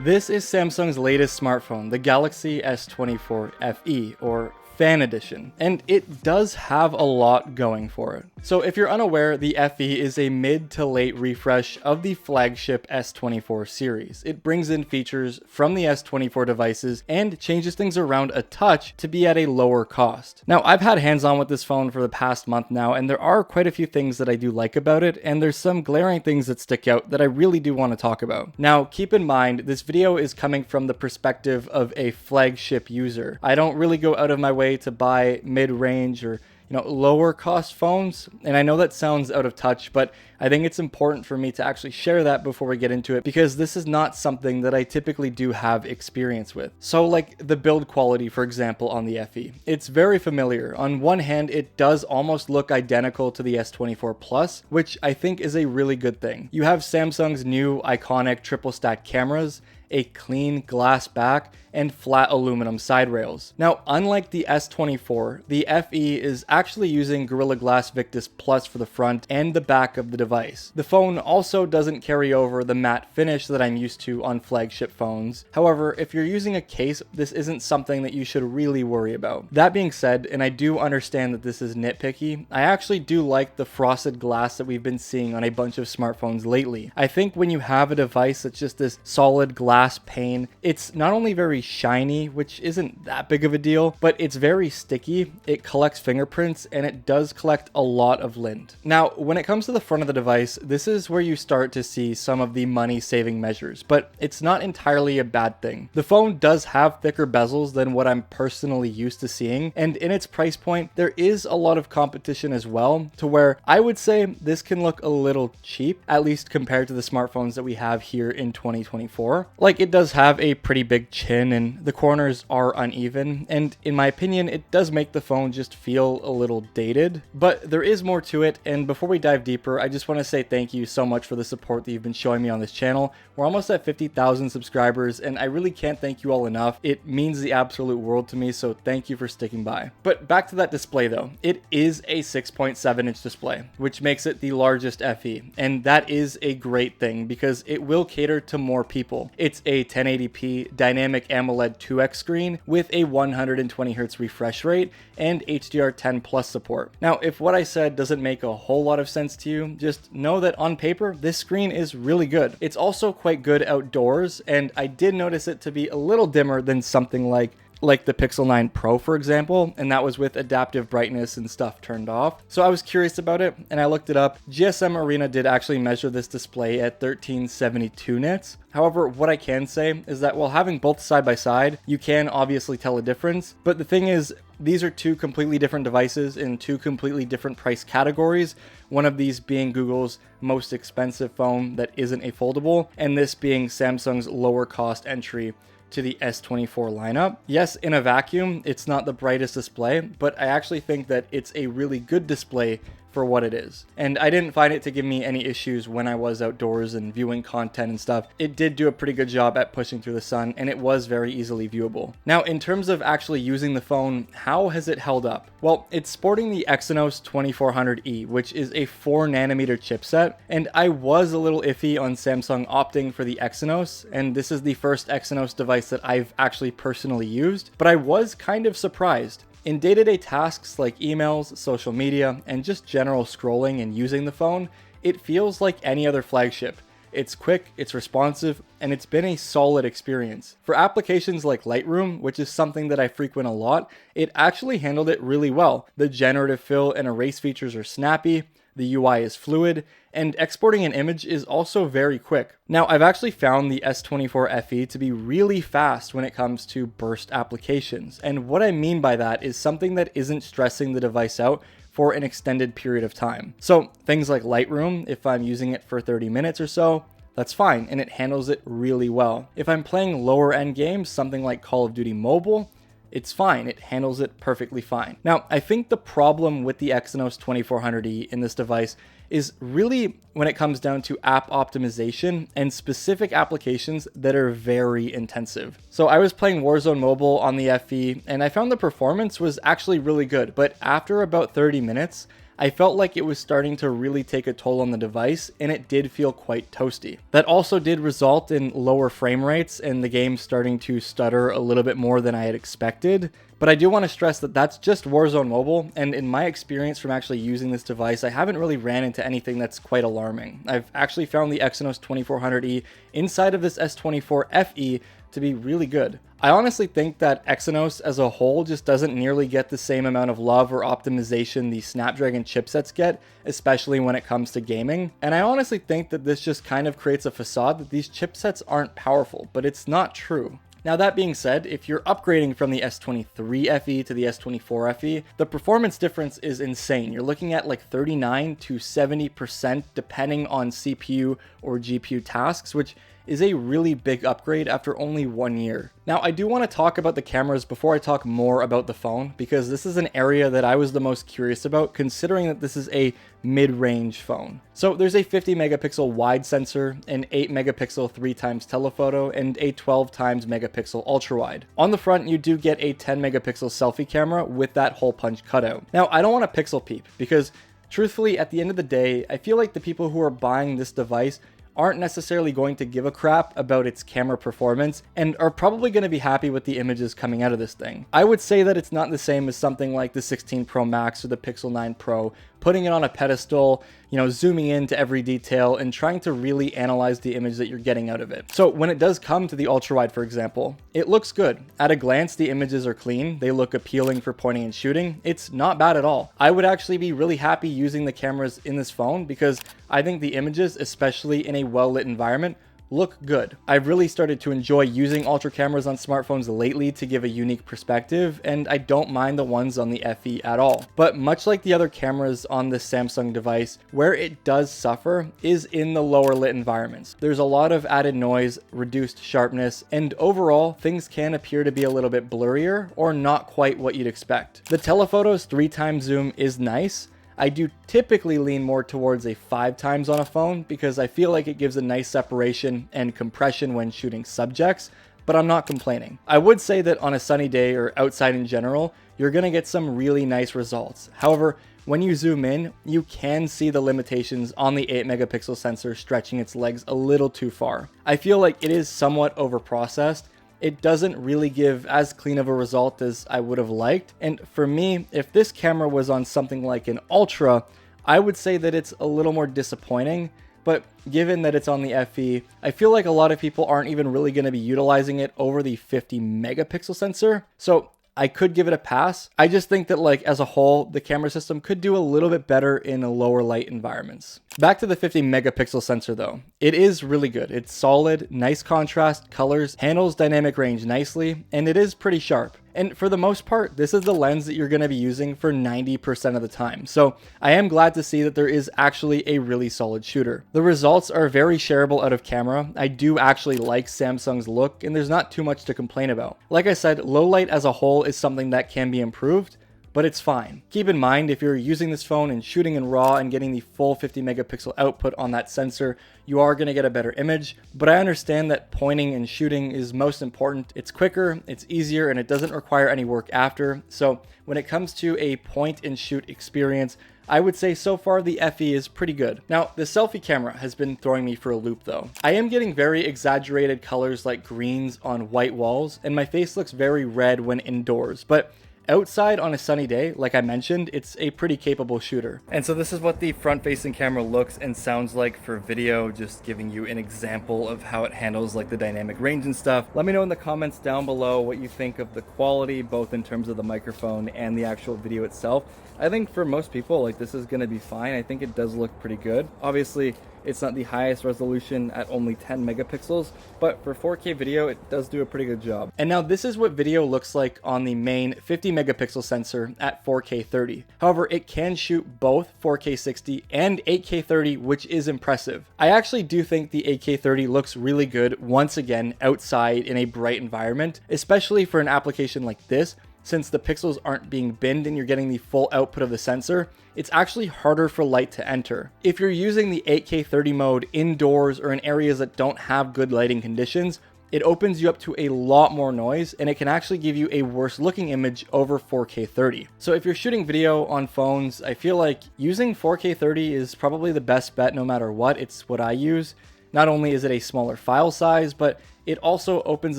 This is Samsung's latest smartphone, the Galaxy S24 FE, or Fan Edition, and it does have a lot going for it. So if you're unaware, the FE is a mid to late refresh of the flagship S24 series. It brings in features from the S24 devices and changes things around a touch to be at a lower cost. Now, I've had hands-on with this phone for the past month now, and there are quite a few things that I do like about it, and there's some glaring things that stick out that I really do want to talk about. Now, keep in mind, this video is coming from the perspective of a flagship user. I don't really go out of my way to buy mid-range or lower cost phones, and I know that sounds out of touch, but I think it's important for me to actually share that before we get into it, because this is not something that I typically do have experience with. So like the build quality, for example, on the FE, it's very familiar. On one hand, it does almost look identical to the S24 Plus, which I think is a really good thing. You have Samsung's new iconic triple stack cameras, a clean glass back, and flat aluminum side rails. Now, unlike the S24, the FE is actually using Gorilla Glass Victus Plus for the front and the back of the device. The phone also doesn't carry over the matte finish that I'm used to on flagship phones. However, if you're using a case, this isn't something that you should really worry about. That being said, and I do understand that this is nitpicky, I actually do like the frosted glass that we've been seeing on a bunch of smartphones lately. I think when you have a device that's just this solid glass pane, it's not only very shiny, which isn't that big of a deal, but it's very sticky, it collects fingerprints, and it does collect a lot of lint. Now, when it comes to the front of the device, this is where you start to see some of the money saving measures, but it's not entirely a bad thing. The phone does have thicker bezels than what I'm personally used to seeing, and in its price point, there is a lot of competition as well, to where I would say this can look a little cheap, at least compared to the smartphones that we have here in 2024. Like, it does have a pretty big chin and the corners are uneven, and in my opinion it does make the phone just feel a little dated, but there is more to it. And before we dive deeper, I just want to say thank you so much for the support that you've been showing me on this channel. We're almost at 50,000 subscribers, and I really can't thank you all enough. It means the absolute world to me, so thank you for sticking by. But back to that display though, it is a 6.7-inch display, which makes it the largest FE, and that is a great thing because it will cater to more people. It's a 1080p dynamic AMOLED 2x screen with a 120Hz refresh rate and HDR10 Plus support. Now, if what I said doesn't make a whole lot of sense to you, just know that on paper, this screen is really good. It's also quite good outdoors, and I did notice it to be a little dimmer than something like the Pixel 9 Pro, for example, and that was with adaptive brightness and stuff turned off. So I was curious about it, and I looked it up. GSM Arena did actually measure this display at 1372 nits. However, what I can say is that while having both side by side, you can obviously tell a difference. But the thing is, these are two completely different devices in two completely different price categories. One of these being Google's most expensive phone that isn't a foldable, and this being Samsung's lower cost entry to the S24 lineup. Yes, in a vacuum, it's not the brightest display, but I actually think that it's a really good display for what it is. And I didn't find it to give me any issues when I was outdoors and viewing content and stuff. It did do a pretty good job at pushing through the sun, and it was very easily viewable. Now, in terms of actually using the phone, how has it held up? Well, it's sporting the Exynos 2400E, which is a 4nm chipset, and I was a little iffy on Samsung opting for the Exynos, and this is the first Exynos device that I've actually personally used, but I was kind of surprised. In day-to-day tasks like emails, social media, and just general scrolling and using the phone, it feels like any other flagship. It's quick, it's responsive, and it's been a solid experience. For applications like Lightroom, which is something that I frequent a lot, it actually handled it really well. The generative fill and erase features are snappy, the UI is fluid, and exporting an image is also very quick. Now, I've actually found the S24 FE to be really fast when it comes to burst applications, and what I mean by that is something that isn't stressing the device out for an extended period of time. So things like Lightroom, if I'm using it for 30 minutes or so, that's fine, and it handles it really well. If I'm playing lower end games, something like Call of Duty Mobile, it's fine, it handles it perfectly fine. Now, I think the problem with the Exynos 2400E in this device is really when it comes down to app optimization and specific applications that are very intensive. So I was playing Warzone Mobile on the FE, and I found the performance was actually really good, but after about 30 minutes, I felt like it was starting to really take a toll on the device, and it did feel quite toasty. That also did result in lower frame rates and the game starting to stutter a little bit more than I had expected. But I do want to stress that that's just Warzone Mobile, and in my experience from actually using this device, I haven't really ran into anything that's quite alarming. I've actually found the Exynos 2400E inside of this S24 FE to be really good. I honestly think that Exynos as a whole just doesn't nearly get the same amount of love or optimization the Snapdragon chipsets get, especially when it comes to gaming. And I honestly think that this just kind of creates a facade that these chipsets aren't powerful, but it's not true. Now that being said, if you're upgrading from the S23 FE to the S24 FE, the performance difference is insane. You're looking at like 39 to 70% depending on CPU or GPU tasks, which is a really big upgrade after only 1 year. Now, I do want to talk about the cameras before I talk more about the phone, because this is an area that I was the most curious about, considering that this is a mid-range phone. So there's a 50 megapixel wide sensor, an 8 megapixel 3x telephoto, and a 12 times megapixel ultra wide. On the front, you do get a 10 megapixel selfie camera with that hole punch cutout. Now, I don't want to pixel peep, because truthfully, at the end of the day, I feel like the people who are buying this device aren't necessarily going to give a crap about its camera performance and are probably going to be happy with the images coming out of this thing. I would say that it's not the same as something like the 16 Pro Max or the Pixel 9 Pro, putting it on a pedestal, zooming into every detail and trying to really analyze the image that you're getting out of it. So when it does come to the ultra wide, for example, it looks good. At a glance, the images are clean. They look appealing for pointing and shooting. It's not bad at all. I would actually be really happy using the cameras in this phone because I think the images, especially in a well-lit environment, look good. I've really started to enjoy using ultra cameras on smartphones lately to give a unique perspective, and I don't mind the ones on the FE at all. But much like the other cameras on this Samsung device, where it does suffer is in the lower lit environments. There's a lot of added noise, reduced sharpness, and overall things can appear to be a little bit blurrier or not quite what you'd expect. The telephoto's 3x zoom is nice. I do typically lean more towards a 5x on a phone because I feel like it gives a nice separation and compression when shooting subjects, but I'm not complaining. I would say that on a sunny day or outside in general, you're going to get some really nice results. However, when you zoom in, you can see the limitations on the 8 megapixel sensor stretching its legs a little too far. I feel like it is somewhat overprocessed. It doesn't really give as clean of a result as I would have liked. And for me, if this camera was on something like an Ultra, I would say that it's a little more disappointing. But given that it's on the FE, I feel like a lot of people aren't even really going to be utilizing it over the 50 megapixel sensor. So I could give it a pass. I just think that as a whole, the camera system could do a little bit better in lower light environments. Back to the 50 megapixel sensor though. It is really good. It's solid, nice contrast, colors, handles dynamic range nicely, and it is pretty sharp. And for the most part, this is the lens that you're going to be using for 90% of the time. So I am glad to see that there is actually a really solid shooter. The results are very shareable out of camera. I do actually like Samsung's look, and there's not too much to complain about. Like I said, low light as a whole is something that can be improved, but it's fine. Keep in mind, if you're using this phone and shooting in RAW and getting the full 50 megapixel output on that sensor, you are going to get a better image. But I understand that pointing and shooting is most important. It's quicker, it's easier, and it doesn't require any work after. So when it comes to a point and shoot experience, I would say so far the FE is pretty good. Now, the selfie camera has been throwing me for a loop though. I am getting very exaggerated colors like greens on white walls, and my face looks very red when indoors. But outside on a sunny day, like I mentioned, it's a pretty capable shooter. And so this is what the front-facing camera looks and sounds like for video, just giving you an example of how it handles the dynamic range and stuff. Let me know in the comments down below what you think of the quality, both in terms of the microphone and the actual video itself. I think for most people, this is going to be fine. I think it does look pretty good. Obviously, it's not the highest resolution at only 10 megapixels, but for 4K video, it does do a pretty good job. And now this is what video looks like on the main 50 megapixel sensor at 4K 30. However, it can shoot both 4K 60 and 8K 30, which is impressive. I actually do think the 8K 30 looks really good once again outside in a bright environment, especially for an application like this. Since the pixels aren't being binned and you're getting the full output of the sensor, it's actually harder for light to enter. If you're using the 8K 30 mode indoors or in areas that don't have good lighting conditions, it opens you up to a lot more noise, and it can actually give you a worse looking image over 4K 30. So if you're shooting video on phones, I feel like using 4K 30 is probably the best bet no matter what. It's what I use. Not only is it a smaller file size, but it also opens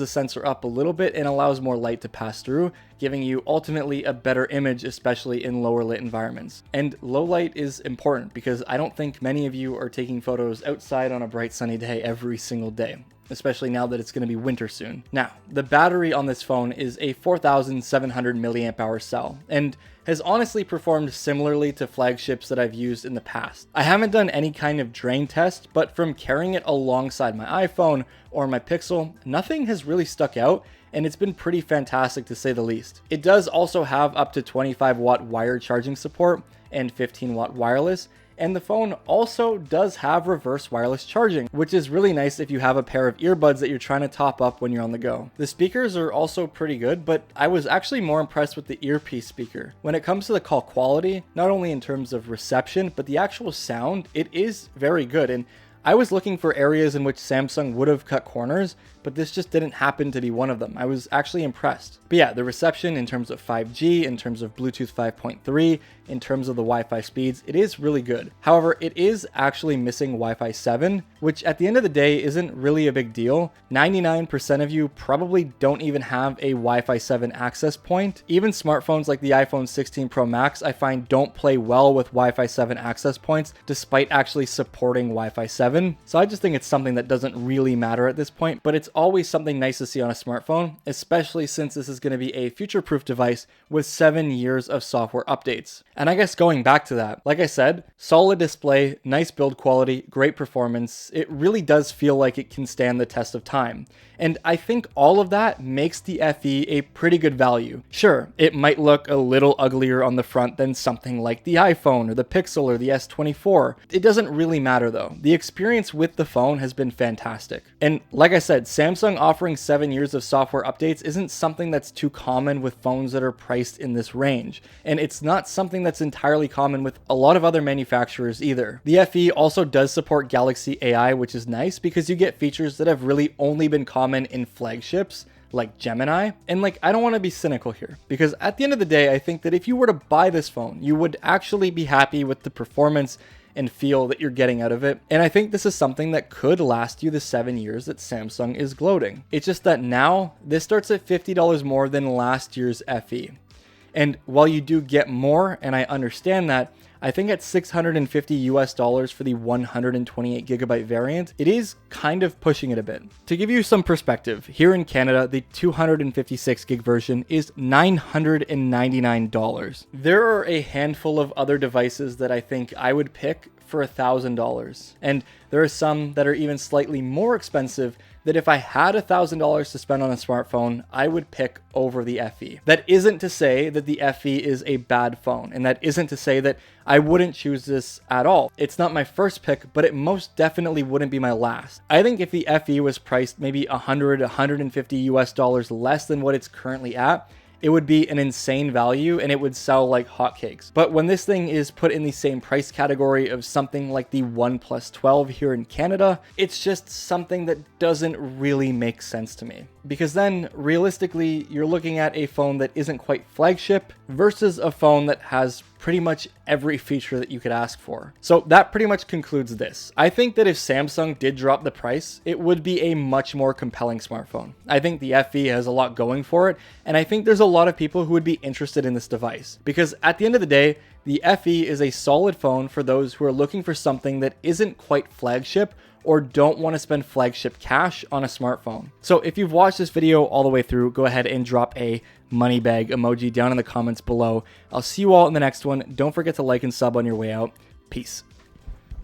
the sensor up a little bit and allows more light to pass through, giving you ultimately a better image, especially in lower lit environments. And low light is important because I don't think many of you are taking photos outside on a bright sunny day every single day, especially now that it's going to be winter soon. Now, the battery on this phone is a 4,700 milliamp hour cell, and has honestly performed similarly to flagships that I've used in the past. I haven't done any kind of drain test, but from carrying it alongside my iPhone or my Pixel, nothing has really stuck out, and it's been pretty fantastic to say the least. It does also have up to 25 watt wired charging support and 15 watt wireless, and the phone also does have reverse wireless charging, which is really nice if you have a pair of earbuds that you're trying to top up when you're on the go. The speakers are also pretty good, but I was actually more impressed with the earpiece speaker. When it comes to the call quality, not only in terms of reception, but the actual sound, it is very good. And I was looking for areas in which Samsung would have cut corners, but this just didn't happen to be one of them. I was actually impressed. But yeah, the reception in terms of 5G, in terms of Bluetooth 5.3, in terms of the Wi-Fi speeds, it is really good. However, it is actually missing Wi-Fi 7, which at the end of the day isn't really a big deal. 99% of you probably don't even have a Wi-Fi 7 access point. Even smartphones like the iPhone 16 Pro Max, I find don't play well with Wi-Fi 7 access points, despite actually supporting Wi-Fi 7. So I just think it's something that doesn't really matter at this point, but it's always something nice to see on a smartphone, especially since this is going to be a future-proof device with 7 years of software updates. And I guess going back to that, like I said, solid display, nice build quality, great performance. It really does feel like it can stand the test of time. And I think all of that makes the FE a pretty good value. Sure, it might look a little uglier on the front than something like the iPhone or the Pixel or the S24. It doesn't really matter though. The experience with the phone has been fantastic. And like I said, Samsung offering 7 years of software updates isn't something that's too common with phones that are priced in this range. And it's not something that's entirely common with a lot of other manufacturers either. The FE also does support Galaxy AI, which is nice because you get features that have really only been common in flagships like Gemini. And like, I don't want to be cynical here, because at the end of the day, I think that if you were to buy this phone, you would actually be happy with the performance and feel that you're getting out of it. And I think this is something that could last you the 7 years that Samsung is gloating. It's just that now this starts at $50 more than last year's FE. And while you do get more, and I understand that, I think at $650 for the 128 gigabyte variant, it is kind of pushing it a bit. To give you some perspective, here in Canada, the 256 gig version is $999. There are a handful of other devices that I think I would pick for $1,000. And there are some that are even slightly more expensive that if I had $1,000 to spend on a smartphone, I would pick over the FE. That isn't to say that the FE is a bad phone, and that isn't to say that I wouldn't choose this at all. It's not my first pick, but it most definitely wouldn't be my last. I think if the FE was priced maybe $100-$150 less than what it's currently at, it would be an insane value and it would sell like hotcakes. But when this thing is put in the same price category of something like the OnePlus 12 here in Canada, it's just something that doesn't really make sense to me. Because then realistically, you're looking at a phone that isn't quite flagship versus a phone that has pretty much every feature that you could ask for. So that pretty much concludes this. I think that if Samsung did drop the price, it would be a much more compelling smartphone. I think the FE has a lot going for it, and I think there's a lot of people who would be interested in this device. Because at the end of the day, the FE is a solid phone for those who are looking for something that isn't quite flagship or don't want to spend flagship cash on a smartphone. So if you've watched this video all the way through, go ahead and drop a money bag emoji down in the comments below. I'll see you all in the next one. Don't forget to like and sub on your way out. Peace.